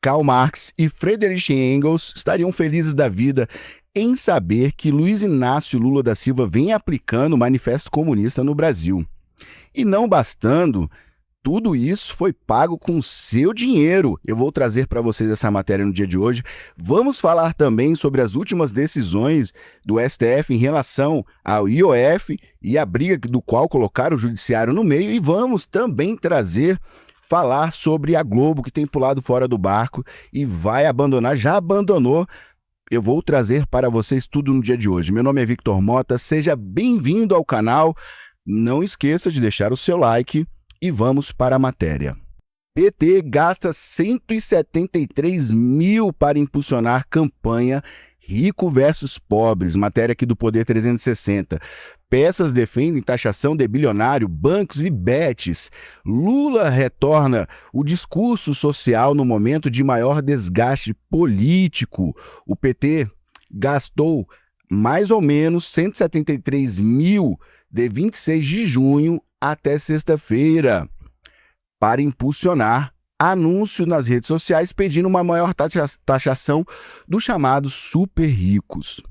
Karl Marx e Friedrich Engels estariam felizes da vida em saber que Luiz Inácio Lula da Silva vem aplicando o Manifesto Comunista no Brasil. E não bastando, tudo isso foi pago com seu dinheiro. Eu vou trazer para vocês essa matéria no dia de hoje. Vamos falar também sobre as últimas decisões do STF em relação ao IOF e a briga do qual colocaram o judiciário no meio. E vamos também falar sobre a Globo, que tem pulado fora do barco e vai abandonar, já abandonou. Eu vou trazer para vocês tudo no dia de hoje. Meu nome é Victor Mota, seja bem-vindo ao canal. Não esqueça de deixar o seu like e vamos para a matéria. PT gasta 173 mil para impulsionar campanha Rico versus Pobres, matéria aqui do Poder 360. Peças defendem taxação de bilionário, bancos e bets. Lula retorna o discurso social no momento de maior desgaste político. O PT gastou mais ou menos 173 mil de 26 de junho até sexta-feira para impulsionar anúncio nas redes sociais pedindo uma maior taxação dos chamados super ricos.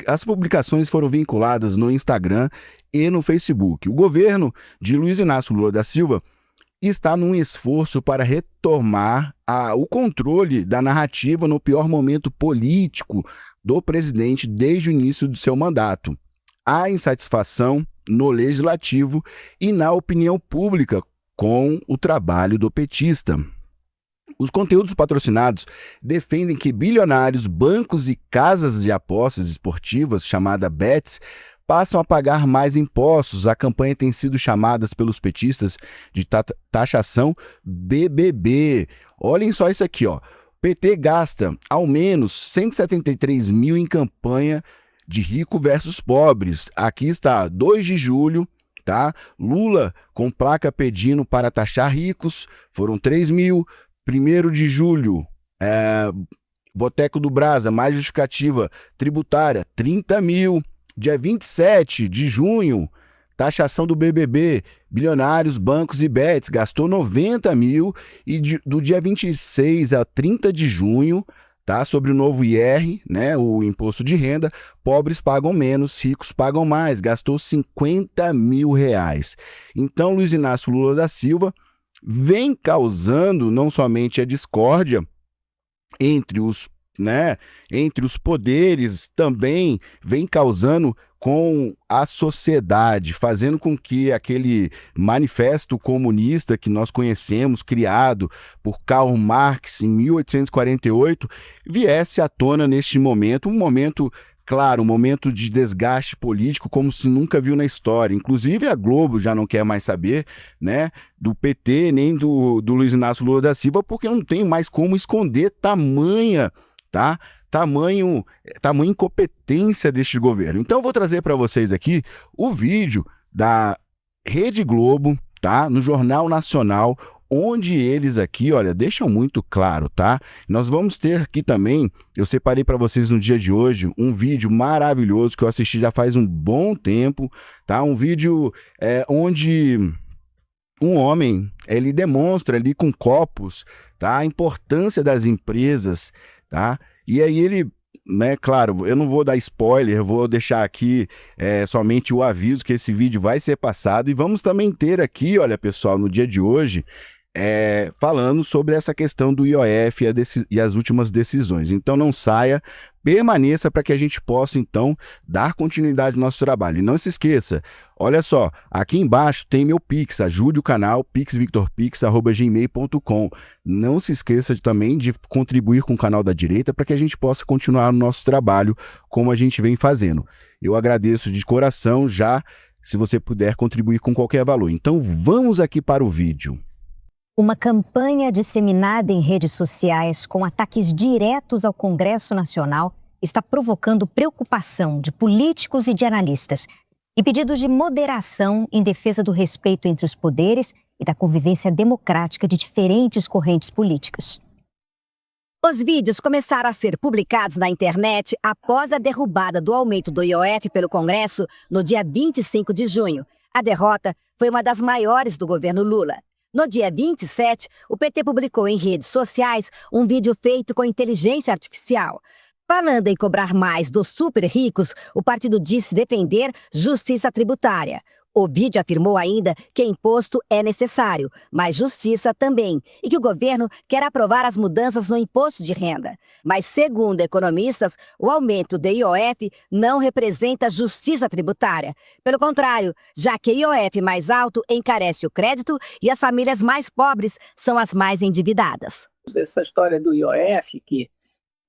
As publicações foram vinculadas no Instagram e no Facebook. O governo de Luiz Inácio Lula da Silva está num esforço para retomar o controle da narrativa no pior momento político do presidente desde o início do seu mandato. Há insatisfação no legislativo e na opinião pública com o trabalho do petista. Os conteúdos patrocinados defendem que bilionários, bancos e casas de apostas esportivas, chamada bets, passam a pagar mais impostos. A campanha tem sido chamada pelos petistas de taxação BBB. Olhem só isso aqui, ó. PT gasta ao menos 173 mil em campanha de rico versus pobres. Aqui está, 2 de julho, tá? Lula com placa pedindo para taxar ricos, foram 3 mil. 1º de julho, Boteco do Brasa, mais justificativa tributária, 30 mil. Dia 27 de junho, taxação do BBB, bilionários, bancos e bets, gastou 90 mil. E do dia 26 a 30 de junho, tá, sobre o novo IR, né, o imposto de renda, pobres pagam menos, ricos pagam mais, gastou 50 mil reais. Então, Luiz Inácio Lula da Silva vem causando não somente a discórdia entre os poderes, também vem causando com a sociedade, fazendo com que aquele manifesto comunista que nós conhecemos, criado por Karl Marx em 1848, viesse à tona neste momento, um momento, claro, um momento de desgaste político como se nunca viu na história. Inclusive a Globo já não quer mais saber, né, do PT nem do Luiz Inácio Lula da Silva, porque não tem mais como esconder tamanha incompetência deste governo. Então eu vou trazer para vocês aqui o vídeo da Rede Globo, tá, no Jornal Nacional, onde eles aqui, olha, deixam muito claro, tá? Nós vamos ter aqui também, eu separei para vocês no dia de hoje, um vídeo maravilhoso que eu assisti já faz um bom tempo, tá? Um vídeo onde um homem, ele demonstra ali com copos, tá, a importância das empresas, tá? E aí ele, né, claro, eu não vou dar spoiler, vou deixar aqui somente o aviso que esse vídeo vai ser passado. E vamos também ter aqui, olha pessoal, no dia de hoje, falando sobre essa questão do IOF e as últimas decisões. Então não saia, permaneça para que a gente possa então dar continuidade ao nosso trabalho. E não se esqueça, olha só, aqui embaixo tem meu Pix, ajude o canal, pixvictorpix@gmail.com. Não se esqueça também de contribuir com o canal da direita para que a gente possa continuar o nosso trabalho como a gente vem fazendo. Eu agradeço de coração já, se você puder contribuir com qualquer valor. Então vamos aqui para o vídeo. Uma campanha disseminada em redes sociais com ataques diretos ao Congresso Nacional está provocando preocupação de políticos e de analistas e pedidos de moderação em defesa do respeito entre os poderes e da convivência democrática de diferentes correntes políticas. Os vídeos começaram a ser publicados na internet após a derrubada do aumento do IOF pelo Congresso no dia 25 de junho. A derrota foi uma das maiores do governo Lula. No dia 27, o PT publicou em redes sociais um vídeo feito com inteligência artificial. Falando em cobrar mais dos super ricos, o partido disse defender justiça tributária. O vídeo afirmou ainda que imposto é necessário, mas justiça também, e que o governo quer aprovar as mudanças no imposto de renda. Mas, segundo economistas, o aumento do IOF não representa justiça tributária. Pelo contrário, já que IOF mais alto encarece o crédito e as famílias mais pobres são as mais endividadas. Essa história do IOF, que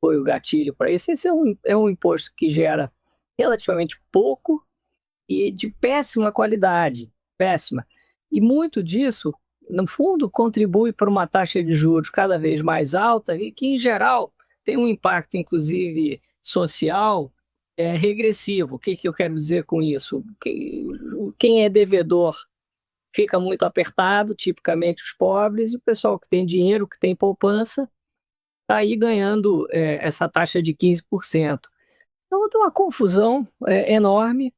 foi o gatilho para isso, esse é um imposto que gera relativamente pouco e de péssima qualidade, péssima. E muito disso, no fundo, contribui para uma taxa de juros cada vez mais alta e que, em geral, tem um impacto, inclusive, social regressivo. O que eu quero dizer com isso? Quem é devedor fica muito apertado, tipicamente os pobres, e o pessoal que tem dinheiro, que tem poupança, está aí ganhando essa taxa de 15%. Então, tem uma confusão enorme.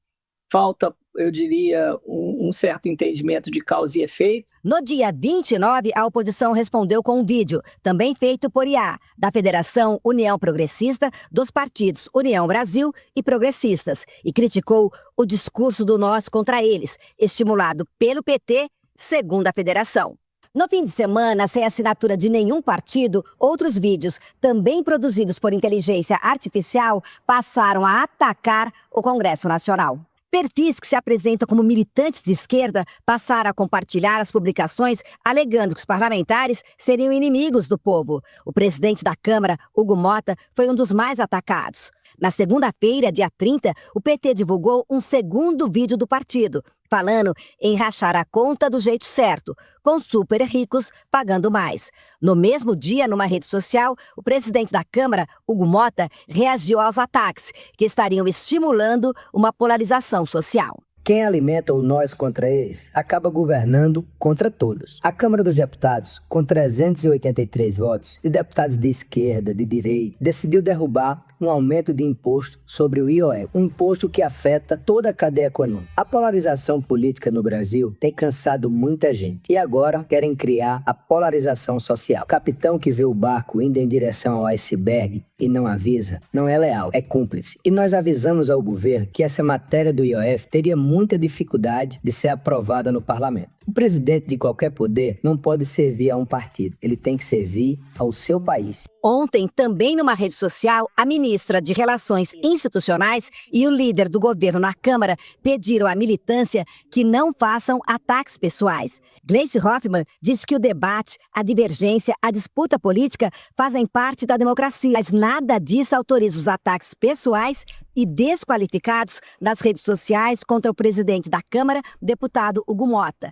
Falta, eu diria, um certo entendimento de causa e efeito. No dia 29, a oposição respondeu com um vídeo, também feito por IA, da Federação União Progressista, dos partidos União Brasil e Progressistas, e criticou o discurso do nós contra eles, estimulado pelo PT, segundo a federação. No fim de semana, sem assinatura de nenhum partido, outros vídeos, também produzidos por inteligência artificial, passaram a atacar o Congresso Nacional. Perfis que se apresentam como militantes de esquerda passaram a compartilhar as publicações alegando que os parlamentares seriam inimigos do povo. O presidente da Câmara, Hugo Mota, foi um dos mais atacados. Na segunda-feira, dia 30, o PT divulgou um segundo vídeo do partido, falando em rachar a conta do jeito certo, com super ricos pagando mais. No mesmo dia, numa rede social, o presidente da Câmara, Hugo Mota, reagiu aos ataques, que estariam estimulando uma polarização social. Quem alimenta o nós contra eles acaba governando contra todos. A Câmara dos Deputados, com 383 votos, de deputados de esquerda, de direita, decidiu derrubar um aumento de imposto sobre o IOF, um imposto que afeta toda a cadeia econômica. A polarização política no Brasil tem cansado muita gente e agora querem criar a polarização social. O capitão que vê o barco indo em direção ao iceberg e não avisa, não é leal, é cúmplice. E nós avisamos ao governo que essa matéria do IOF teria muita dificuldade de ser aprovada no parlamento. O presidente de qualquer poder não pode servir a um partido, ele tem que servir ao seu país. Ontem, também numa rede social, a ministra de Relações Institucionais e o líder do governo na Câmara pediram à militância que não façam ataques pessoais. Gleice Hoffmann disse que o debate, a divergência, a disputa política fazem parte da democracia, mas nada disso autoriza os ataques pessoais e desqualificados nas redes sociais contra o presidente da Câmara, deputado Hugo Mota.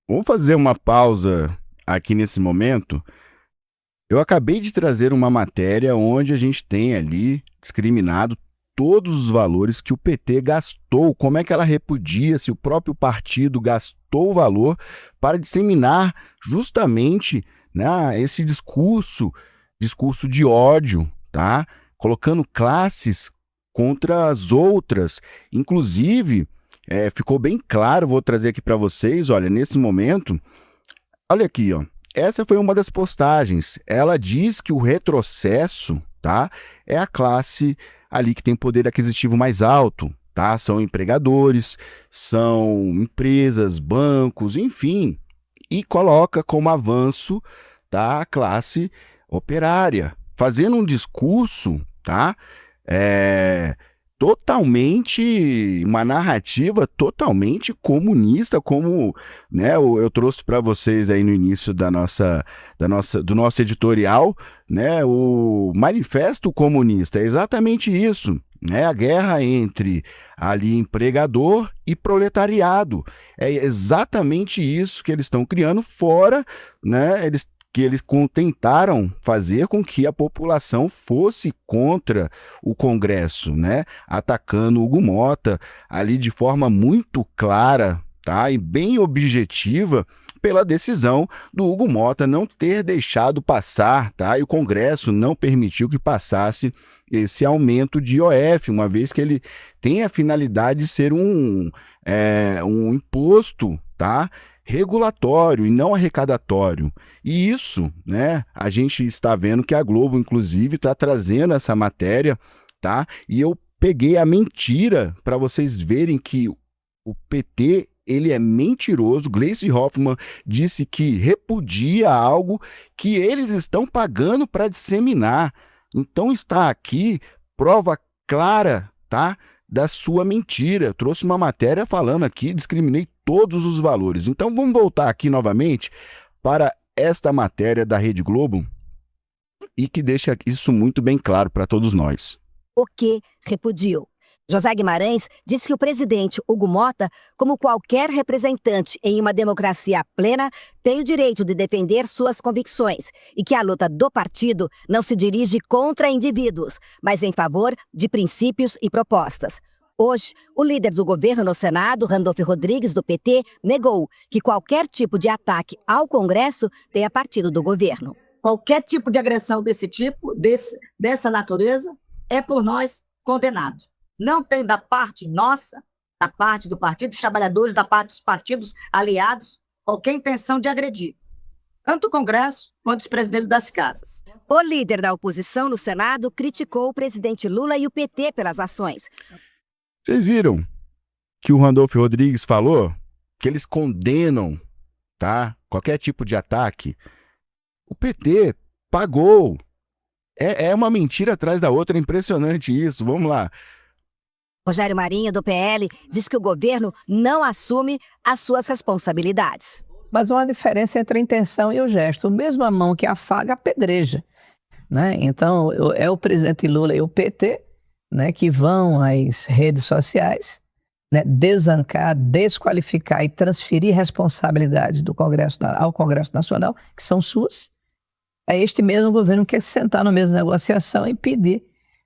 Vamos fazer uma pausa aqui nesse momento. Eu acabei de trazer uma matéria onde a gente tem ali discriminado todos os valores que o PT gastou, como é que ela repudia, se o próprio partido gastou o valor para disseminar justamente, né, esse discurso de ódio, tá? Colocando classes contra as outras. Inclusive, ficou bem claro, vou trazer aqui para vocês, olha, nesse momento, olha aqui, ó, essa foi uma das postagens, ela diz que o retrocesso, tá, é a classe ali que tem poder aquisitivo mais alto, tá, são empregadores, são empresas, bancos, enfim, e coloca como avanço, tá, a classe operária, fazendo um discurso, tá, totalmente, uma narrativa totalmente comunista, como, né, eu trouxe para vocês aí no início do nosso editorial, né, o Manifesto Comunista, é exatamente isso, né, a guerra entre ali empregador e proletariado, é exatamente isso que eles estão criando, fora, né, que eles tentaram fazer com que a população fosse contra o Congresso, né? Atacando o Hugo Mota ali de forma muito clara, tá? E bem objetiva pela decisão do Hugo Mota não ter deixado passar, tá? E o Congresso não permitiu que passasse esse aumento de IOF, uma vez que ele tem a finalidade de ser um imposto, tá? regulatório e não arrecadatório. E isso, né, a gente está vendo que a Globo, inclusive, está trazendo essa matéria, tá? E eu peguei a mentira para vocês verem que o PT, ele é mentiroso. Gleisi Hoffmann disse que repudia algo que eles estão pagando para disseminar. Então está aqui prova clara, tá, da sua mentira. Eu trouxe uma matéria falando aqui, discriminei todos os valores. Então vamos voltar aqui novamente para esta matéria da Rede Globo e que deixa isso muito bem claro para todos nós. O que repudiou? José Guimarães disse que o presidente Hugo Motta, como qualquer representante em uma democracia plena, tem o direito de defender suas convicções e que a luta do partido não se dirige contra indivíduos, mas em favor de princípios e propostas. Hoje, o líder do governo no Senado, Randolfo Rodrigues, do PT, negou que qualquer tipo de ataque ao Congresso tenha partido do governo. Qualquer tipo de agressão desse tipo, dessa natureza, é por nós condenado. Não tem da parte nossa, da parte do Partido dos Trabalhadores, da parte dos partidos aliados, qualquer intenção de agredir tanto o Congresso quanto os presidentes das casas. O líder da oposição no Senado criticou o presidente Lula e o PT pelas ações. Vocês viram que o Randolfo Rodrigues falou que eles condenam, tá, qualquer tipo de ataque? O PT pagou. É uma mentira atrás da outra, é impressionante isso. Vamos lá. Rogério Marinho, do PL, diz que o governo não assume as suas responsabilidades. Mas há uma diferença entre a intenção e o gesto. A mesma mão que afaga, apedreja, né? Então, é o presidente Lula e o PT, né, que vão às redes sociais, né, desancar, desqualificar e transferir responsabilidades do Congresso ao Congresso Nacional, que são suas. É este mesmo governo que quer se sentar na mesa de negociação e pedir,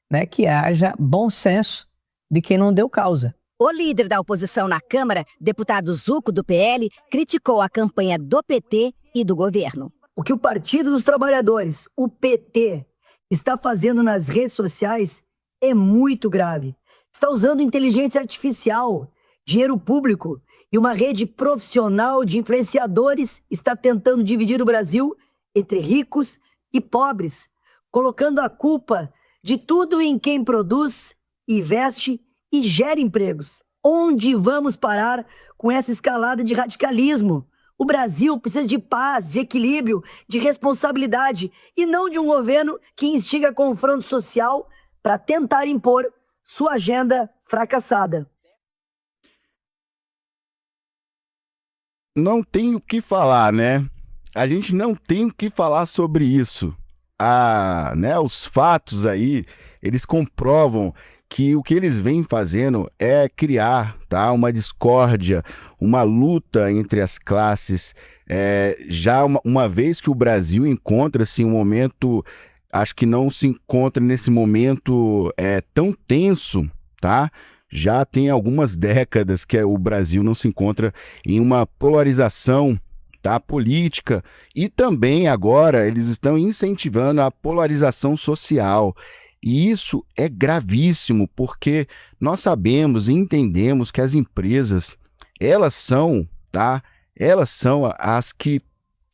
né, que haja bom senso de quem não deu causa. O líder da oposição na Câmara, deputado Zucco, do PL, criticou a campanha do PT e do governo. O que o Partido dos Trabalhadores, o PT, está fazendo nas redes sociais é muito grave. Está usando inteligência artificial, dinheiro público e uma rede profissional de influenciadores está tentando dividir o Brasil entre ricos e pobres, colocando a culpa de tudo em quem produz, investe e gera empregos. Onde vamos parar com essa escalada de radicalismo? O Brasil precisa de paz, de equilíbrio, de responsabilidade e não de um governo que instiga confronto social para tentar impor sua agenda fracassada. Não tem o que falar, né? A gente não tem o que falar sobre isso. Os fatos aí, eles comprovam que o que eles vêm fazendo é criar, tá, uma discórdia, uma luta entre as classes. Já uma vez que o Brasil encontra-se em um momento, acho que não se encontra nesse momento tão tenso, tá? Já tem algumas décadas que o Brasil não se encontra em uma polarização, tá, política, e também agora eles estão incentivando a polarização social. E isso é gravíssimo, porque nós sabemos e entendemos que as empresas, elas são as que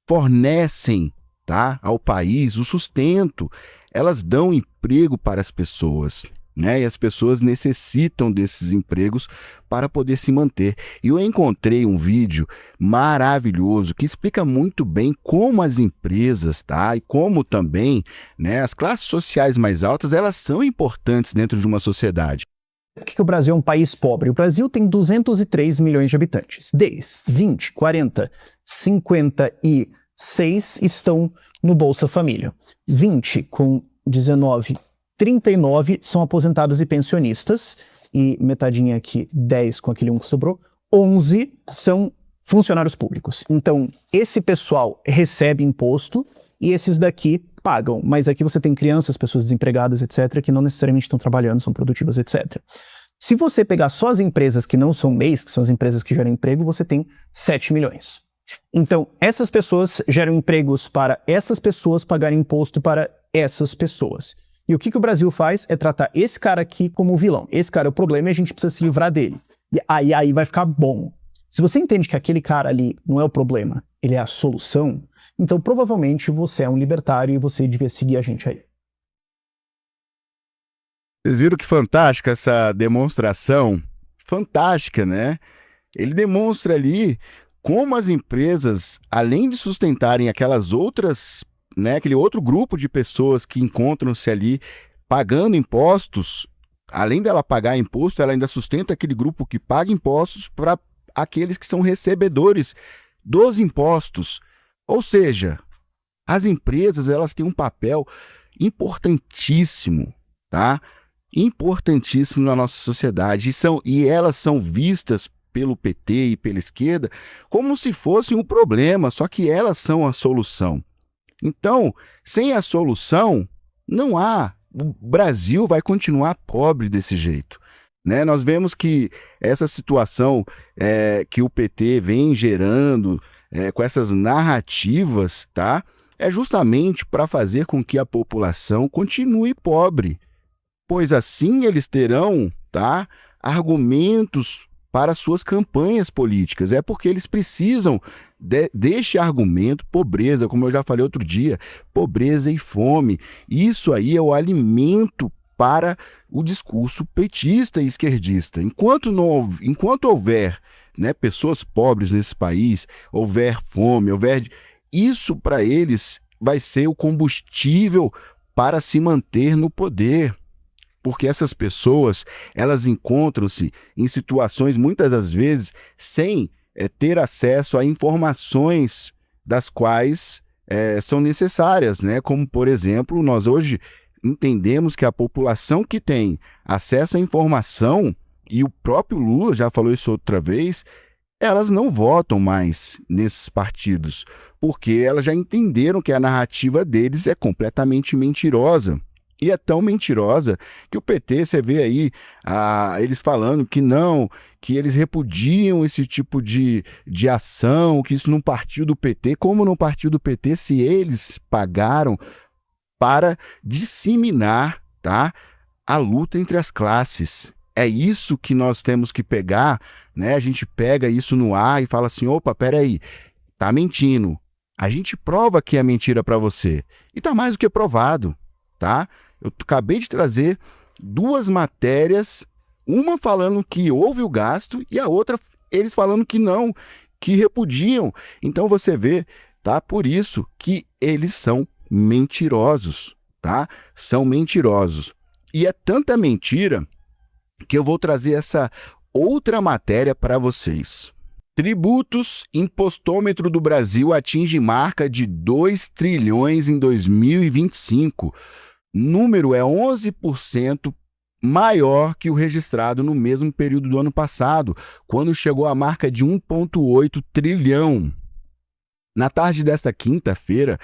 fornecem, tá, ao país o sustento, elas dão emprego para as pessoas, né? E as pessoas necessitam desses empregos para poder se manter. E eu encontrei um vídeo maravilhoso que explica muito bem como as empresas, tá? E como também, né, as classes sociais mais altas, elas são importantes dentro de uma sociedade. Por que o Brasil é um país pobre? O Brasil tem 203 milhões de habitantes. Deles, 20, 40, 56 estão no Bolsa Família. 20 com 19, 39 são aposentados e pensionistas, e metadinha aqui, 10 com aquele 1 que sobrou, 11 são funcionários públicos. Então, esse pessoal recebe imposto e esses daqui pagam. Mas aqui você tem crianças, pessoas desempregadas, etc., que não necessariamente estão trabalhando, são produtivas, etc. Se você pegar só as empresas que não são MEIs, que são as empresas que geram emprego, você tem 7 milhões. Então, essas pessoas geram empregos para essas pessoas pagarem imposto para essas pessoas. E o que o Brasil faz é tratar esse cara aqui como vilão. Esse cara é o problema e a gente precisa se livrar dele. E aí vai ficar bom. Se você entende que aquele cara ali não é o problema, ele é a solução, então provavelmente você é um libertário e você devia seguir a gente aí. Vocês viram que fantástica essa demonstração? Fantástica, né? Ele demonstra ali como as empresas, além de sustentarem aquelas outras, né, aquele outro grupo de pessoas que encontram-se ali pagando impostos, além dela pagar imposto, ela ainda sustenta aquele grupo que paga impostos para aqueles que são recebedores dos impostos. Ou seja, as empresas, elas têm um papel importantíssimo, tá? Importantíssimo na nossa sociedade, e elas são vistas pelo PT e pela esquerda como se fossem um problema, só que elas são a solução. Então, sem a solução, não há. O Brasil vai continuar pobre desse jeito, né? Nós vemos que essa situação que o PT vem gerando com essas narrativas, tá? É justamente para fazer com que a população continue pobre, pois assim eles terão, tá, argumentos para suas campanhas políticas. É porque eles precisam deste argumento, pobreza, como eu já falei outro dia, pobreza e fome. Isso aí é o alimento para o discurso petista e esquerdista. Enquanto houver, né, pessoas pobres nesse país, houver fome, isso para eles vai ser o combustível para se manter no poder. Porque essas pessoas, elas encontram-se em situações, muitas das vezes, sem ter acesso a informações das quais são necessárias, né? Como, por exemplo, nós hoje entendemos que a população que tem acesso à informação, e o próprio Lula já falou isso outra vez, elas não votam mais nesses partidos, porque elas já entenderam que a narrativa deles é completamente mentirosa. E é tão mentirosa que o PT, você vê aí, eles falando que não, que eles repudiam esse tipo de ação, que isso não partiu do PT. Como não partiu do PT se eles pagaram para disseminar, tá, a luta entre as classes? É isso que nós temos que pegar, né? A gente pega isso no ar e fala assim, opa, peraí, tá mentindo. A gente prova que é mentira para você. E tá mais do que provado, tá? Eu acabei de trazer duas matérias, uma falando que houve o gasto e a outra eles falando que não, que repudiam. Então você vê, tá? Por isso que eles são mentirosos, tá? São mentirosos. E é tanta mentira que eu vou trazer essa outra matéria para vocês. Tributos, impostômetro do Brasil atinge marca de 2 trilhões em 2025. Número é 11% maior que o registrado no mesmo período do ano passado, quando chegou à marca de 1,8 trilhão. Na tarde desta quinta-feira,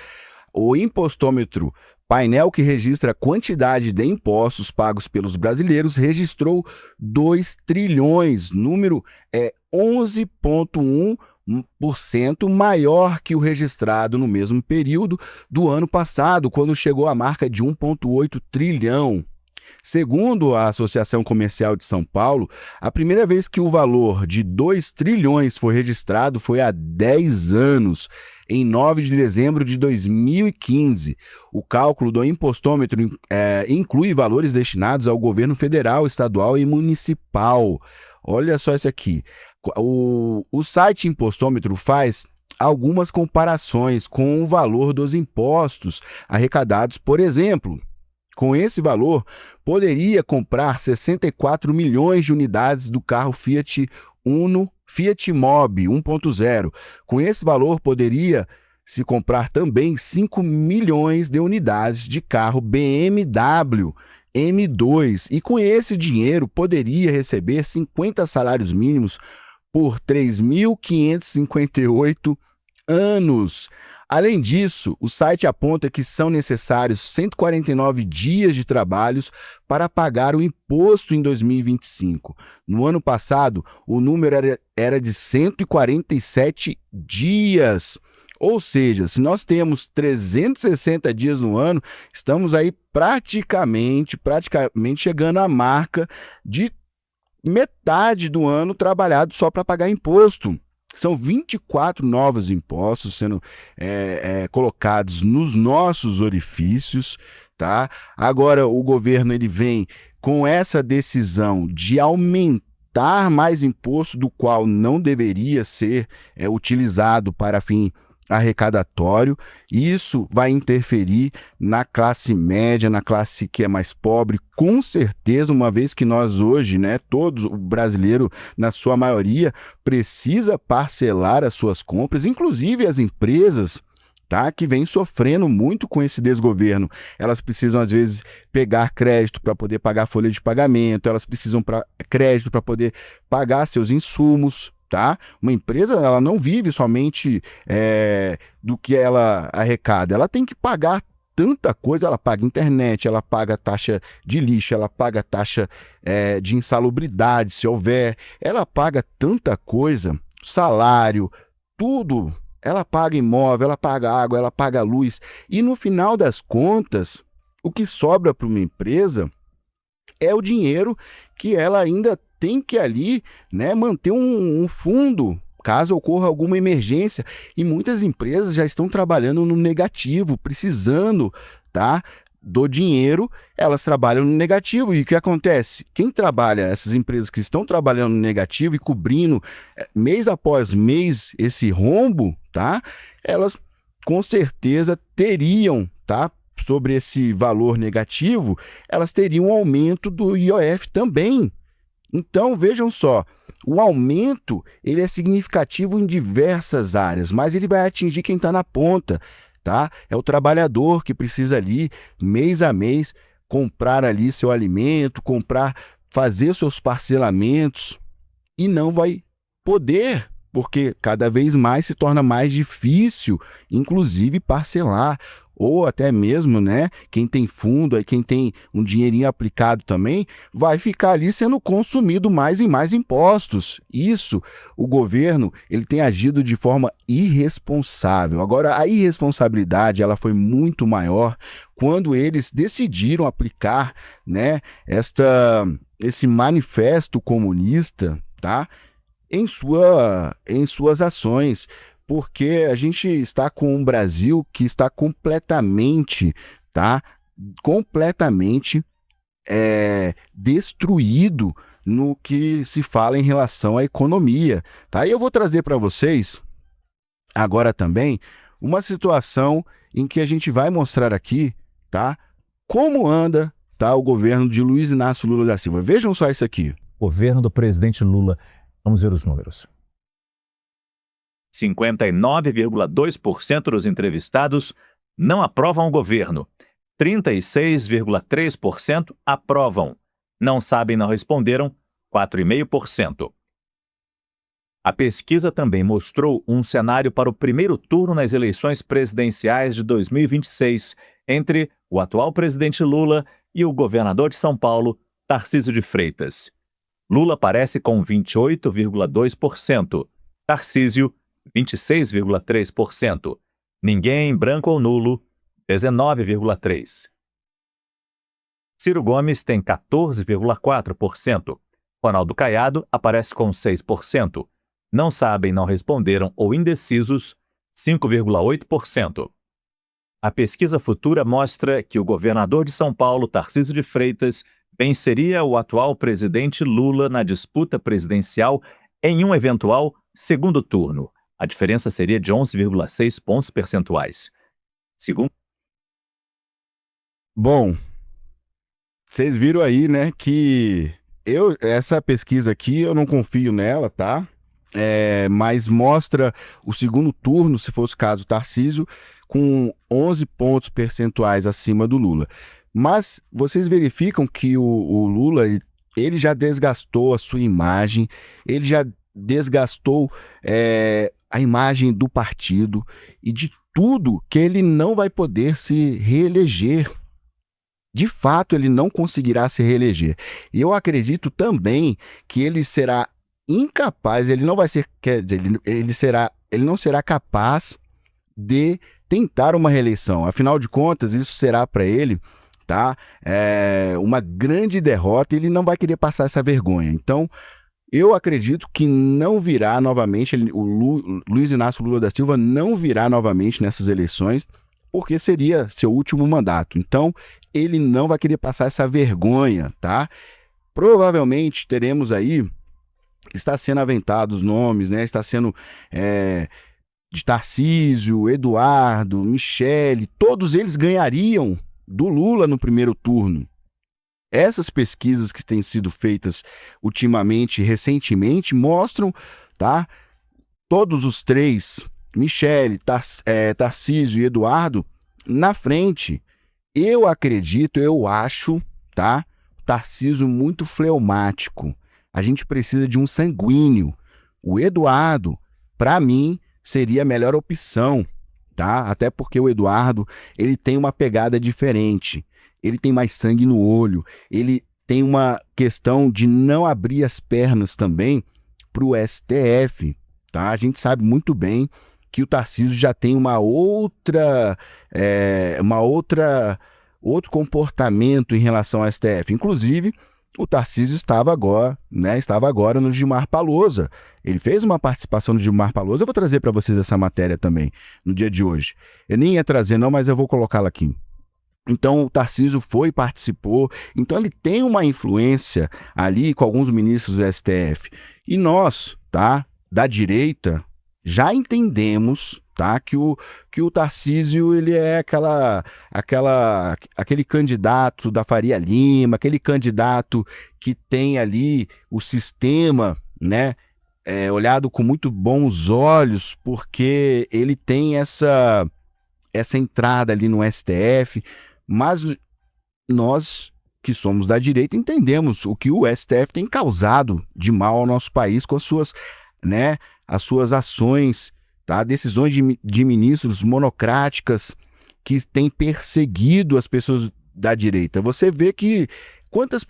o impostômetro, painel que registra a quantidade de impostos pagos pelos brasileiros, registrou 2 trilhões. Número é 11,1% maior que o registrado no mesmo período do ano passado, quando chegou à marca de 1,8 trilhão. Segundo a Associação Comercial de São Paulo, a primeira vez que o valor de 2 trilhões foi registrado foi há 10 anos, em 9 de dezembro de 2015. O cálculo do impostômetro inclui valores destinados ao governo federal, estadual e municipal. Olha só isso aqui. O site Impostômetro faz algumas comparações com o valor dos impostos arrecadados. Por exemplo, com esse valor, poderia comprar 64 milhões de unidades do carro Fiat Uno, Fiat Mobi 1.0. Com esse valor, poderia se comprar também 5 milhões de unidades de carro BMW M2. E com esse dinheiro, poderia receber 50 salários mínimos por 3.558 anos. Além disso, o site aponta que são necessários 149 dias de trabalhos para pagar o imposto em 2025. No ano passado, o número era de 147 dias. Ou seja, se nós temos 360 dias no ano, estamos aí praticamente chegando à marca de metade do ano trabalhado só para pagar imposto. São 24 novos impostos sendo colocados nos nossos orifícios, tá? Agora o governo ele vem com essa decisão de aumentar mais imposto, do qual não deveria ser utilizado para fim arrecadatório. Isso vai interferir na classe média, na classe que é mais pobre, com certeza, uma vez que nós hoje, né, todos, o brasileiro, na sua maioria, precisa parcelar as suas compras, inclusive as empresas, tá, que vem sofrendo muito com esse desgoverno. Elas precisam, às vezes, pegar crédito para poder pagar a folha de pagamento, elas precisam crédito para poder pagar seus insumos, tá? Uma empresa, ela não vive somente do que ela arrecada, ela tem que pagar tanta coisa, ela paga internet, ela paga taxa de lixo, ela paga taxa de insalubridade, se houver, ela paga tanta coisa, salário, tudo, ela paga imóvel, ela paga água, ela paga luz, e no final das contas, o que sobra para uma empresa é o dinheiro que ela ainda tem que ali, né, manter um fundo caso ocorra alguma emergência, e muitas empresas já estão trabalhando no negativo, precisando, tá, do dinheiro, elas trabalham no negativo. E o que acontece? Quem trabalha, essas empresas que estão trabalhando no negativo e cobrindo mês após mês esse rombo, tá, elas com certeza teriam, tá, sobre esse valor negativo, elas teriam um aumento do IOF também. Então, vejam só, o aumento ele é significativo em diversas áreas, mas ele vai atingir quem está na ponta, tá? É o trabalhador que precisa ali, mês a mês, comprar ali seu alimento, fazer seus parcelamentos, e não vai poder, porque cada vez mais se torna mais difícil, inclusive parcelar, ou até mesmo, né, quem tem fundo, aí quem tem um dinheirinho aplicado também, vai ficar ali sendo consumido mais e mais impostos. Isso, o governo, ele tem agido de forma irresponsável. Agora, a irresponsabilidade, ela foi muito maior quando eles decidiram aplicar, né, esse manifesto comunista, tá, em suas ações. Porque a gente está com um Brasil que está completamente, tá? Completamente destruído no que se fala em relação à economia, tá? E eu vou trazer para vocês agora também uma situação em que a gente vai mostrar aqui, tá? Como anda, tá, o governo de Luiz Inácio Lula da Silva. Vejam só isso aqui. Governo do presidente Lula. Vamos ver os números. 59,2% dos entrevistados não aprovam o governo. 36,3% aprovam. Não sabem, não responderam, 4,5%. A pesquisa também mostrou um cenário para o primeiro turno nas eleições presidenciais de 2026 entre o atual presidente Lula e o governador de São Paulo, Tarcísio de Freitas. Lula aparece com 28,2%, Tarcísio 26,3%. Ninguém, branco ou nulo, 19,3%. Ciro Gomes tem 14,4%. Ronaldo Caiado aparece com 6%. Não sabem, não responderam ou indecisos, 5,8%. A pesquisa futura mostra que o governador de São Paulo, Tarcísio de Freitas, venceria o atual presidente Lula na disputa presidencial em um eventual segundo turno. A diferença seria de 11,6 pontos percentuais. Segundo... Bom, vocês viram aí, né, que essa pesquisa aqui, eu não confio nela, tá? Mas mostra o segundo turno, se fosse o caso, Tarcísio, com 11 pontos percentuais acima do Lula. Mas vocês verificam que o Lula, ele já desgastou a sua imagem, ele já desgastou a imagem do partido e de tudo, que ele não vai poder se reeleger. De fato, ele não conseguirá se reeleger. E eu acredito também que ele será incapaz, ele não vai ser, quer dizer, ele não será capaz de tentar uma reeleição. Afinal de contas, isso será para ele tá? Uma grande derrota, ele não vai querer passar essa vergonha. Então, eu acredito que não virá novamente, Luiz Inácio Lula da Silva não virá novamente nessas eleições, porque seria seu último mandato. Então, ele não vai querer passar essa vergonha, tá? Provavelmente teremos aí, está sendo aventados nomes, né? Está sendo de Tarcísio, Eduardo, Michele, todos eles ganhariam do Lula no primeiro turno. Essas pesquisas que têm sido feitas ultimamente, recentemente, mostram, tá? Todos os três, Michele, Tarcísio e Eduardo, na frente. Eu acredito, eu acho, tá? Tarcísio muito fleumático. A gente precisa de um sanguíneo. O Eduardo, para mim, seria a melhor opção, tá? Até porque o Eduardo, ele tem uma pegada diferente. Ele tem mais sangue no olho, ele tem uma questão de não abrir as pernas também para o STF, tá? A gente sabe muito bem que o Tarcísio já tem outro comportamento em relação ao STF. Inclusive, o Tarcísio estava agora no Gilmar Palusa. Ele fez uma participação no Gilmar Palusa. Eu vou trazer para vocês essa matéria também no dia de hoje. Eu nem ia trazer não, mas eu vou colocá-la aqui. Então, o Tarcísio participou. Então, ele tem uma influência ali com alguns ministros do STF. E nós, tá, da direita, já entendemos, tá, que o Tarcísio, ele é aquele candidato da Faria Lima, aquele candidato que tem ali o sistema, né, olhado com muito bons olhos, porque ele tem essa entrada ali no STF. Mas nós, que somos da direita, entendemos o que o STF tem causado de mal ao nosso país com as suas ações, tá? Decisões de ministros monocráticas que têm perseguido as pessoas da direita. Você vê que quantos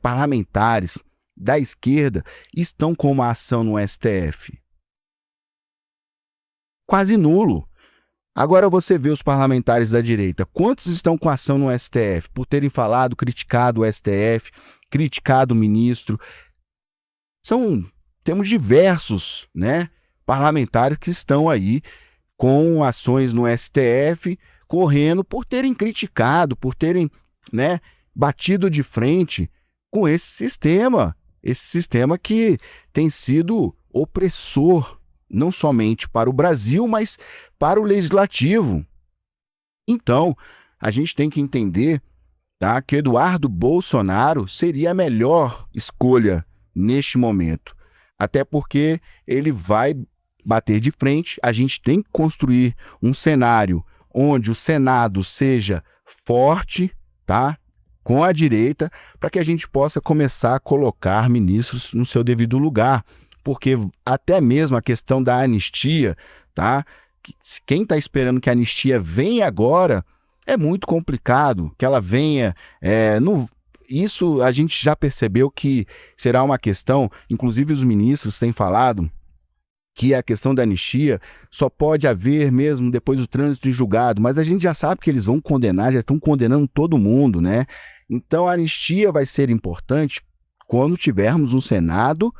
parlamentares da esquerda estão com uma ação no STF? Quase nulo. Agora você vê os parlamentares da direita, quantos estão com ação no STF por terem criticado o STF, criticado o ministro? Temos diversos, né, parlamentares que estão aí com ações no STF, correndo por terem criticado, por terem, né, batido de frente com esse sistema que tem sido opressor, não somente para o Brasil, mas para o legislativo. Então, a gente tem que entender, tá, que Eduardo Bolsonaro seria a melhor escolha neste momento. Até porque ele vai bater de frente. A gente tem que construir um cenário onde o Senado seja forte, tá, com a direita, para que a gente possa começar a colocar ministros no seu devido lugar. Porque até mesmo a questão da anistia, tá? Quem está esperando que a anistia venha agora, é muito complicado que ela venha. Isso a gente já percebeu que será uma questão, inclusive os ministros têm falado que a questão da anistia só pode haver mesmo depois do trânsito em julgado, mas a gente já sabe que eles vão condenar, já estão condenando todo mundo, né? Então a anistia vai ser importante quando tivermos um Senado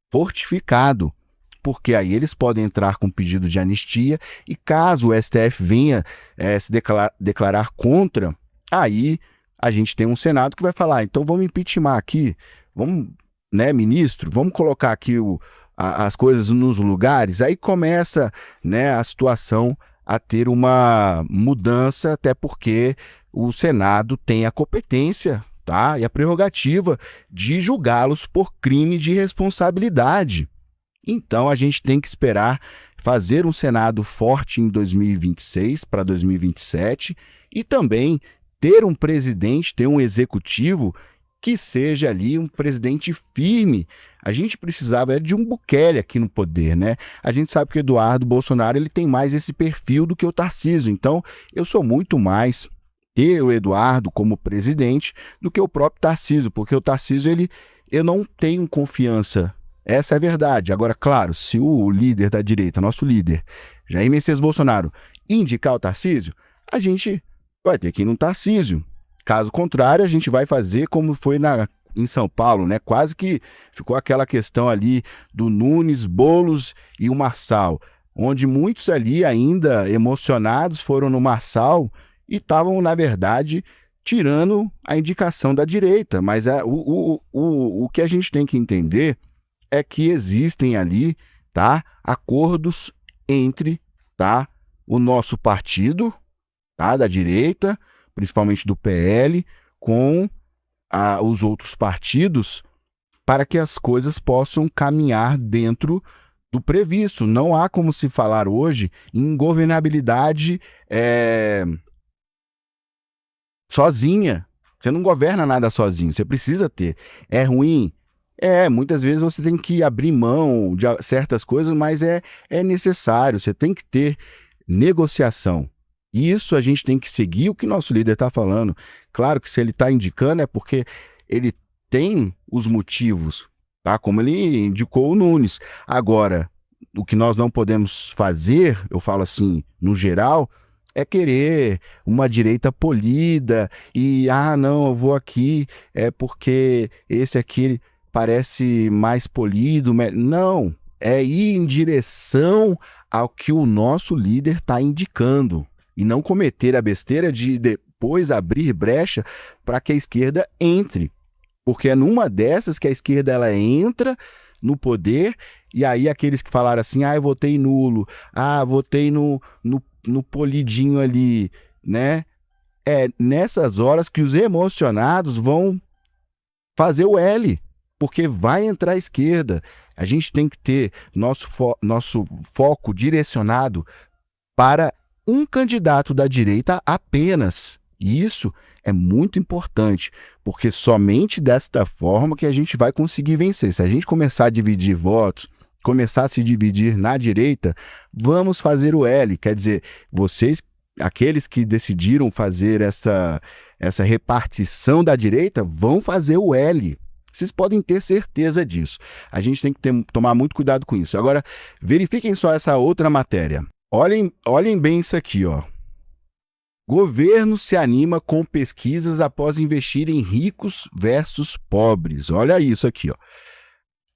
fortificado, porque aí eles podem entrar com pedido de anistia e caso o STF venha se declarar contra, aí a gente tem um Senado que vai falar, então vamos impeachment aqui, vamos, né, ministro, vamos colocar aqui as coisas nos lugares, aí começa, né, a situação a ter uma mudança, até porque o Senado tem a competência, tá, e a prerrogativa de julgá-los por crime de responsabilidade. Então a gente tem que esperar fazer um Senado forte em 2026 para 2027 e também ter um presidente, ter um executivo que seja ali um presidente firme. A gente precisava de um Bukele aqui no poder, né? A gente sabe que o Eduardo Bolsonaro ele tem mais esse perfil do que o Tarcísio. Então eu sou muito mais ter o Eduardo como presidente do que o próprio Tarcísio, porque o Tarcísio eu não tenho confiança. Essa é a verdade. Agora, claro, se o líder da direita, nosso líder, Jair Messias Bolsonaro, indicar o Tarcísio, a gente vai ter que ir no Tarcísio. Caso contrário, a gente vai fazer como foi em São Paulo, né? Quase que ficou aquela questão ali do Nunes, Boulos e o Marçal, onde muitos ali ainda emocionados foram no Marçal e estavam, na verdade, tirando a indicação da direita. Mas o que a gente tem que entender é que existem ali, tá, acordos entre, tá, o nosso partido, tá, da direita, principalmente do PL, com os outros partidos, para que as coisas possam caminhar dentro do previsto. Não há como se falar hoje em governabilidade sozinha. Você não governa nada sozinho, você precisa ter. É ruim? Muitas vezes você tem que abrir mão de certas coisas, mas é necessário, você tem que ter negociação. E isso a gente tem que seguir o que nosso líder está falando. Claro que se ele está indicando é porque ele tem os motivos, tá? Como ele indicou o Nunes. Agora, o que nós não podemos fazer, eu falo assim, no geral, é querer uma direita polida e, não, eu vou aqui, porque esse aqui parece mais polido. Não, é ir em direção ao que o nosso líder está indicando. E não cometer a besteira de depois abrir brecha para que a esquerda entre. Porque é numa dessas que a esquerda ela entra no poder, e aí aqueles que falaram assim, eu votei nulo, votei no polidinho ali, né? É nessas horas que os emocionados vão fazer o L, porque vai entrar a esquerda. A gente tem que ter nosso foco direcionado para um candidato da direita apenas. E isso é muito importante, porque somente desta forma que a gente vai conseguir vencer. Se a gente começar a dividir votos, começar a se dividir na direita, vamos fazer o L. Quer dizer, vocês, aqueles que decidiram fazer essa repartição da direita, vão fazer o L. Vocês podem ter certeza disso. A gente tem que tomar muito cuidado com isso. Agora, verifiquem só essa outra matéria. Olhem bem isso aqui, ó. Governo se anima com pesquisas após investir em ricos versus pobres. Olha isso aqui, ó.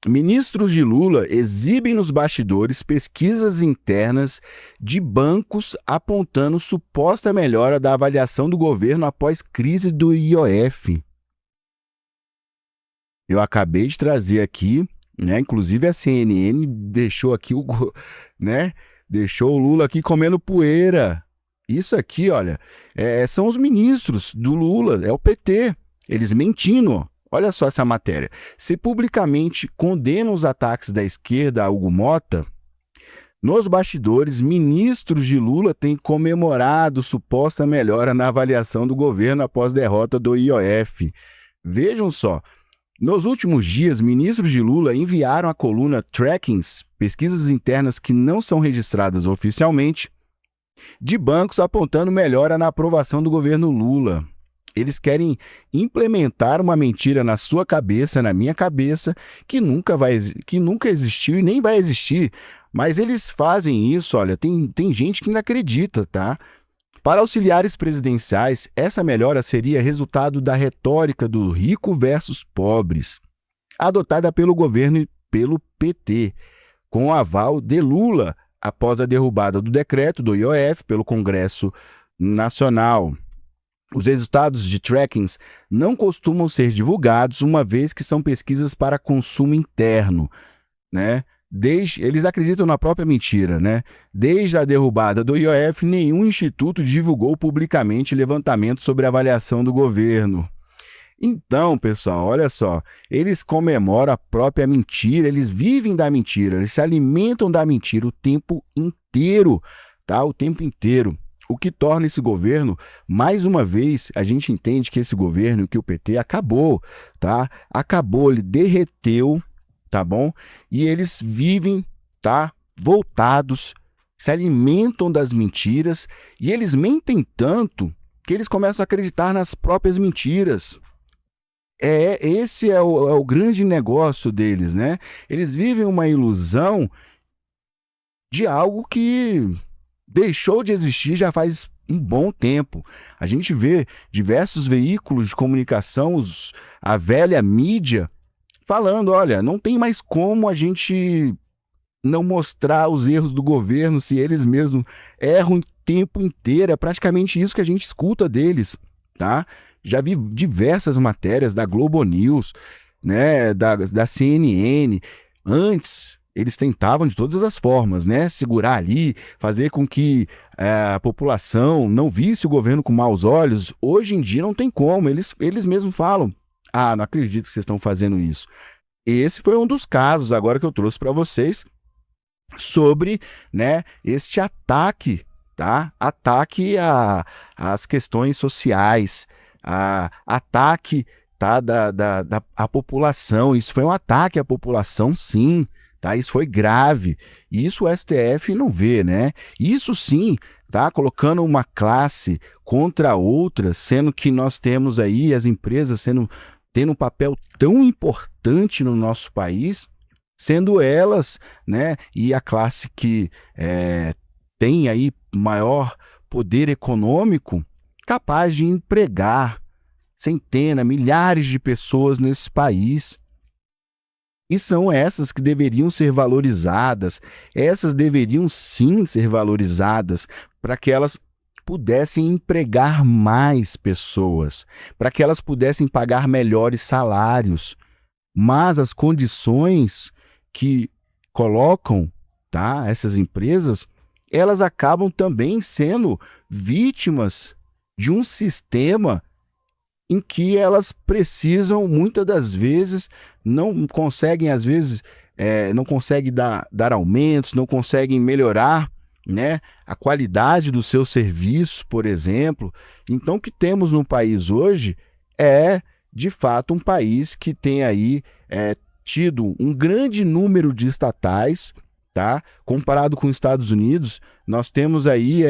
Ministros de Lula exibem nos bastidores pesquisas internas de bancos apontando suposta melhora da avaliação do governo após crise do IOF. Eu acabei de trazer aqui, né? Inclusive a CNN deixou aqui deixou o Lula aqui comendo poeira. Isso aqui, olha, são os ministros do Lula, é o PT. Eles mentindo, ó. Olha só essa matéria. Se publicamente condenam os ataques da esquerda a Hugo Mota, nos bastidores, ministros de Lula têm comemorado suposta melhora na avaliação do governo após derrota do IOF. Vejam só. Nos últimos dias, ministros de Lula enviaram à coluna Trackings, pesquisas internas que não são registradas oficialmente, de bancos apontando melhora na aprovação do governo Lula. Eles querem implementar uma mentira na sua cabeça, na minha cabeça, que nunca existiu e nem vai existir. Mas eles fazem isso, olha, tem gente que não acredita, tá? Para auxiliares presidenciais, essa melhora seria resultado da retórica do rico versus pobres, adotada pelo governo e pelo PT, com o aval de Lula, após a derrubada do decreto do IOF pelo Congresso Nacional. Os resultados de trackings não costumam ser divulgados, uma vez que são pesquisas para consumo interno, né? Eles acreditam na própria mentira, né? Desde a derrubada do IOF, nenhum instituto divulgou publicamente levantamento sobre a avaliação do governo. Então, pessoal, olha só, eles comemoram a própria mentira, eles vivem da mentira, eles se alimentam da mentira o tempo inteiro, tá? O tempo inteiro. O que torna esse governo, mais uma vez, a gente entende que esse governo, que o PT acabou, tá? Acabou, ele derreteu, tá bom? E eles vivem, tá? Voltados, se alimentam das mentiras e eles mentem tanto que eles começam a acreditar nas próprias mentiras. Esse é o grande negócio deles, né? Eles vivem uma ilusão de algo que deixou de existir já faz um bom tempo. A gente vê diversos veículos de comunicação, a velha mídia, falando, olha, não tem mais como a gente não mostrar os erros do governo se eles mesmos erram o tempo inteiro. É praticamente isso que a gente escuta deles, tá? Já vi diversas matérias da Globo News, né, da CNN. Antes, eles tentavam de todas as formas, né, segurar ali, fazer com que a população não visse o governo com maus olhos. Hoje em dia não tem como, eles mesmos falam, não acredito que vocês estão fazendo isso. Esse foi um dos casos agora que eu trouxe para vocês sobre, né, este ataque, tá? Ataque às questões sociais, ataque, tá, da população. Isso foi um ataque à população, sim, tá? Isso foi grave. Isso o STF não vê, né? Isso sim, tá? Colocando uma classe contra outra, sendo que nós temos aí as empresas tendo um papel tão importante no nosso país, sendo elas, né, e a classe que tem aí maior poder econômico, capaz de empregar centenas, milhares de pessoas nesse país. E são essas que deveriam ser valorizadas, essas deveriam sim ser valorizadas, para que elas pudessem empregar mais pessoas, para que elas pudessem pagar melhores salários. Mas as condições que colocam, tá, essas empresas, elas acabam também sendo vítimas de um sistema em que elas precisam, muitas das vezes, não conseguem, às vezes, não conseguem dar aumentos, não conseguem melhorar, né, a qualidade do seu serviço, por exemplo. Então, o que temos no país hoje é, de fato, um país que tem aí tido um grande número de estatais, tá? Comparado com os Estados Unidos, nós temos aí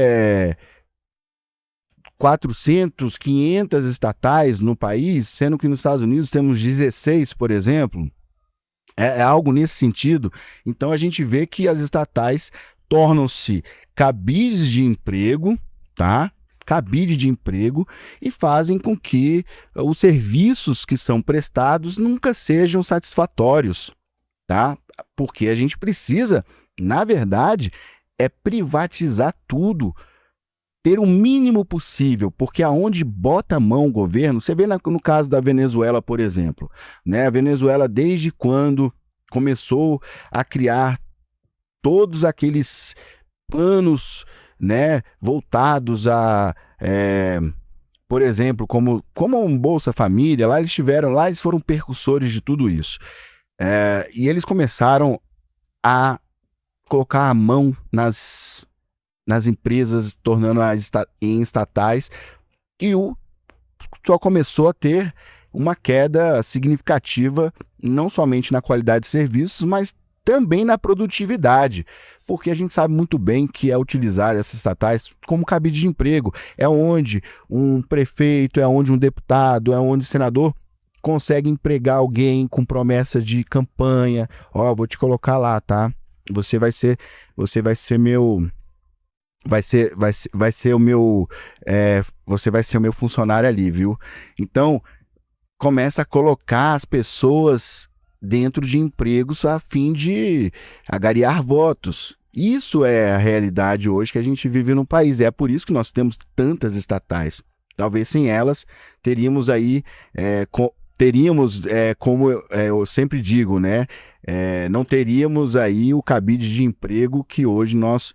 400, 500 estatais no país, sendo que nos Estados Unidos temos 16, por exemplo. É algo nesse sentido. Então a gente vê que as estatais tornam-se cabides de emprego, tá? Cabide de emprego, e fazem com que os serviços que são prestados nunca sejam satisfatórios, tá? Porque a gente precisa, na verdade, privatizar tudo, ter o mínimo possível, porque aonde bota a mão o governo, você vê no caso da Venezuela, por exemplo, né? A Venezuela, desde quando começou a criar todos aqueles planos, né, voltados a, por exemplo, como um Bolsa Família, lá eles foram percussores de tudo isso. E eles começaram a colocar a mão nas empresas, tornando-as em estatais, e só começou a ter uma queda significativa, não somente na qualidade de serviços, mas também na produtividade, porque a gente sabe muito bem que é utilizar essas estatais como cabide de emprego. É onde um prefeito, é onde um deputado, é onde um senador consegue empregar alguém com promessa de campanha. Vou te colocar lá, tá? Você vai ser meu... Vai ser o meu... você vai ser o meu funcionário ali, viu? Então, começa a colocar as pessoas dentro de empregos a fim de agariar votos. Isso é a realidade hoje que a gente vive no país. É por isso que nós temos tantas estatais. Talvez sem elas teríamos aí, como eu sempre digo, né? Não teríamos aí o cabide de emprego que hoje nós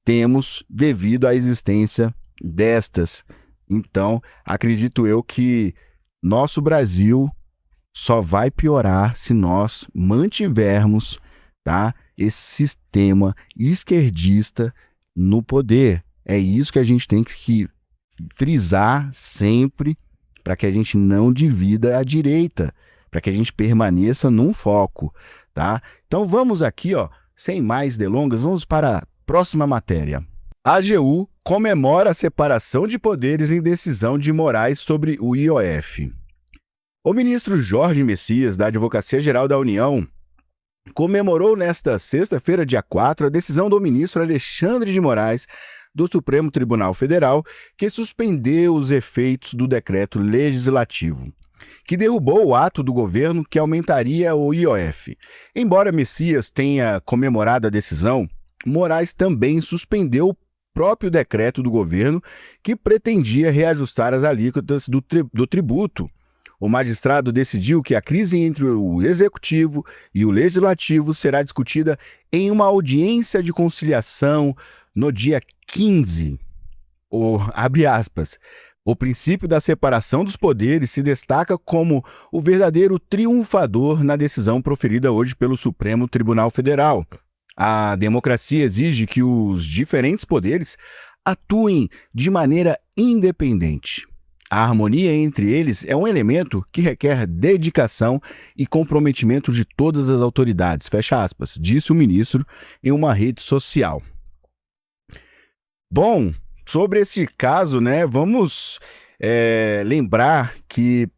temos devido à existência destas. Então, acredito eu que nosso Brasil só vai piorar se nós mantivermos, tá, esse sistema esquerdista no poder. É isso que a gente tem que frisar sempre, para que a gente não divida a direita, para que a gente permaneça num foco, tá? Então vamos aqui, sem mais delongas, vamos para a próxima matéria. A AGU comemora a separação de poderes em decisão de Moraes sobre o IOF. O ministro Jorge Messias, da Advocacia Geral da União, comemorou nesta sexta-feira, dia 4, a decisão do ministro Alexandre de Moraes do Supremo Tribunal Federal, que suspendeu os efeitos do decreto legislativo, que derrubou o ato do governo que aumentaria o IOF. Embora Messias tenha comemorado a decisão, Moraes também suspendeu o próprio decreto do governo que pretendia reajustar as alíquotas do tributo. O magistrado decidiu que a crise entre o Executivo e o Legislativo será discutida em uma audiência de conciliação no dia 15. Abre aspas. O princípio da separação dos poderes se destaca como o verdadeiro triunfador na decisão proferida hoje pelo Supremo Tribunal Federal. A democracia exige que os diferentes poderes atuem de maneira independente. A harmonia entre eles é um elemento que requer dedicação e comprometimento de todas as autoridades, fecha aspas, disse o ministro em uma rede social. Bom, sobre esse caso, né, vamos lembrar que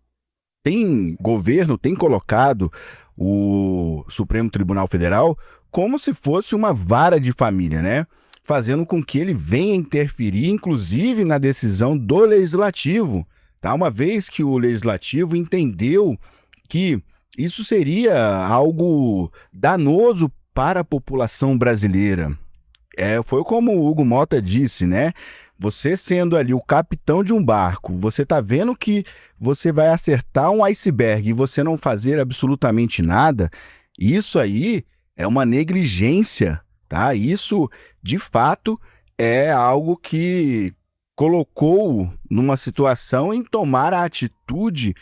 governo tem colocado o Supremo Tribunal Federal como se fosse uma vara de família, né? Fazendo com que ele venha interferir, inclusive, na decisão do Legislativo, tá? Uma vez que o Legislativo entendeu que isso seria algo danoso para a população brasileira. Foi como o Hugo Mota disse, né? Você sendo ali o capitão de um barco, você tá vendo que você vai acertar um iceberg e você não fazer absolutamente nada, isso aí é uma negligência, tá? Isso, de fato, é algo que colocou numa situação em tomar a atitude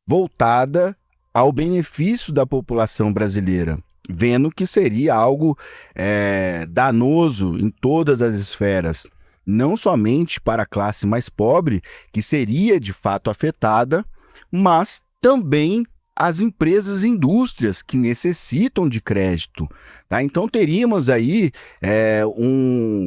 voltada ao benefício da população brasileira, vendo que seria algo danoso em todas as esferas, não somente para a classe mais pobre, que seria de fato afetada, mas também as empresas e indústrias que necessitam de crédito, tá? Então teríamos aí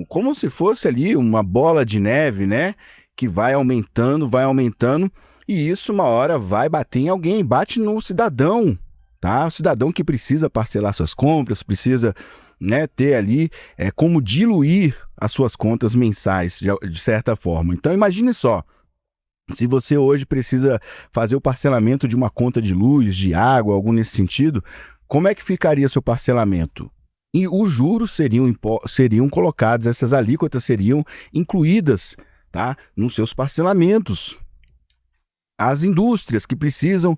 como se fosse ali uma bola de neve, né? Que vai aumentando, e isso uma hora vai bater em alguém, bate no cidadão, tá? O cidadão que precisa parcelar suas compras, precisa, né, ter ali como diluir as suas contas mensais, de certa forma. Então imagine só, se você hoje precisa fazer o parcelamento de uma conta de luz, de água, algo nesse sentido, como é que ficaria seu parcelamento? E os juros seriam colocados, essas alíquotas seriam incluídas, tá, nos seus parcelamentos. As indústrias que precisam,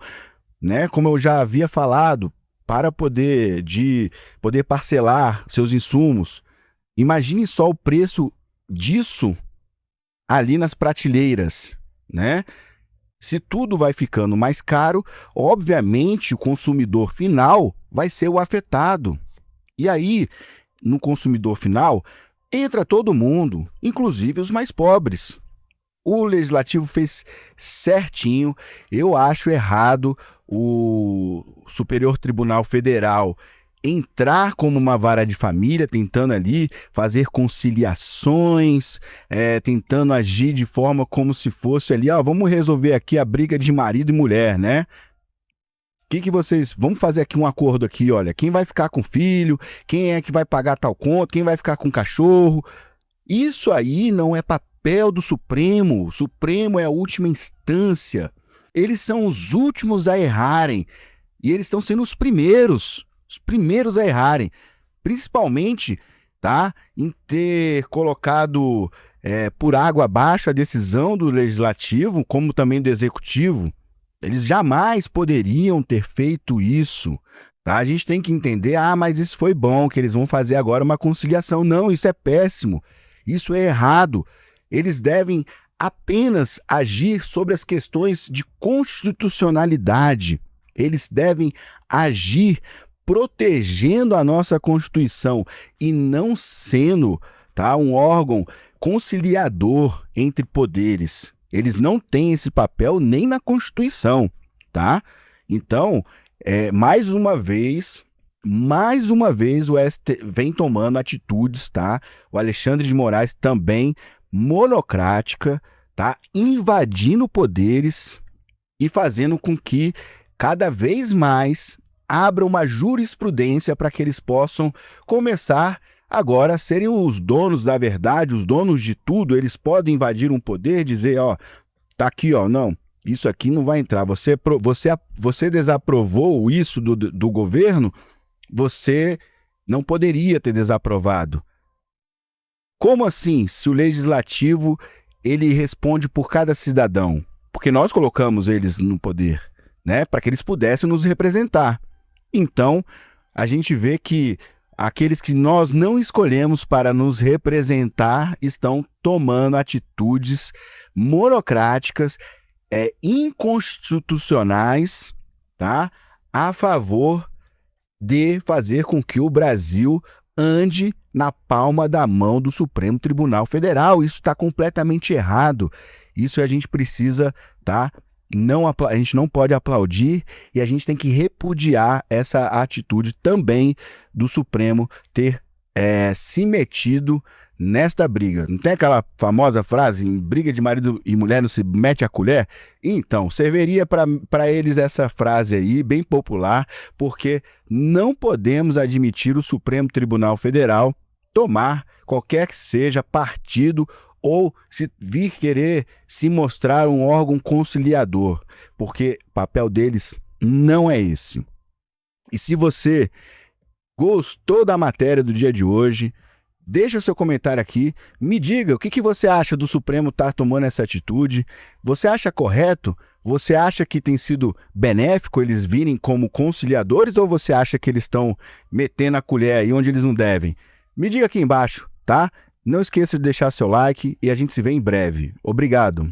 né, como eu já havia falado, para poder parcelar seus insumos, imagine só o preço disso ali nas prateleiras, né? Se tudo vai ficando mais caro, obviamente o consumidor final vai ser o afetado. E aí, no consumidor final, entra todo mundo, inclusive os mais pobres. O Legislativo fez certinho. Eu acho errado o Superior Tribunal Federal entrar como uma vara de família, tentando ali fazer conciliações, tentando agir de forma como se fosse ali, vamos resolver aqui a briga de marido e mulher, né? Vamos fazer aqui um acordo aqui, olha, quem vai ficar com o filho, quem é que vai pagar tal conta, quem vai ficar com o cachorro. Isso aí não é papel do Supremo. O Supremo é a última instância. Eles são os últimos a errarem e eles estão sendo os primeiros a errarem, principalmente, tá, em ter colocado por água abaixo a decisão do Legislativo, como também do Executivo. Eles jamais poderiam ter feito isso, tá? A gente tem que entender, mas isso foi bom, que eles vão fazer agora uma conciliação. Não, isso é péssimo, isso é errado. Eles devem apenas agir sobre as questões de constitucionalidade. Eles devem agir protegendo a nossa Constituição e não sendo, tá, um órgão conciliador entre poderes. Eles não têm esse papel nem na Constituição, tá? Então, mais uma vez o STF vem tomando atitudes, tá? O Alexandre de Moraes também monocrática, tá? Invadindo poderes e fazendo com que cada vez mais abra uma jurisprudência para que eles possam começar agora serem os donos da verdade, os donos de tudo. Eles podem invadir um poder, dizer, ó, tá aqui, ó, não, isso aqui não vai entrar. Você desaprovou isso do governo, você não poderia ter desaprovado. Como assim? Se o legislativo, ele responde por cada cidadão, porque nós colocamos eles no poder, né, para que eles pudessem nos representar. Então, a gente vê que aqueles que nós não escolhemos para nos representar estão tomando atitudes monocráticas, inconstitucionais, tá, a favor de fazer com que o Brasil ande na palma da mão do Supremo Tribunal Federal. Isso está completamente errado. Isso a gente precisa, tá? A gente não pode aplaudir e a gente tem que repudiar essa atitude também do Supremo ter se metido nesta briga. Não tem aquela famosa frase, em briga de marido e mulher não se mete a colher? Então, serviria para eles essa frase aí, bem popular, porque não podemos admitir o Supremo Tribunal Federal tomar qualquer que seja partido ou se vir querer se mostrar um órgão conciliador, porque o papel deles não é esse. E se você gostou da matéria do dia de hoje, deixa seu comentário aqui, me diga o que você acha do Supremo estar tomando essa atitude. Você acha correto? Você acha que tem sido benéfico eles virem como conciliadores ou você acha que eles estão metendo a colher aí onde eles não devem? Me diga aqui embaixo, tá? Não esqueça de deixar seu like e a gente se vê em breve. Obrigado.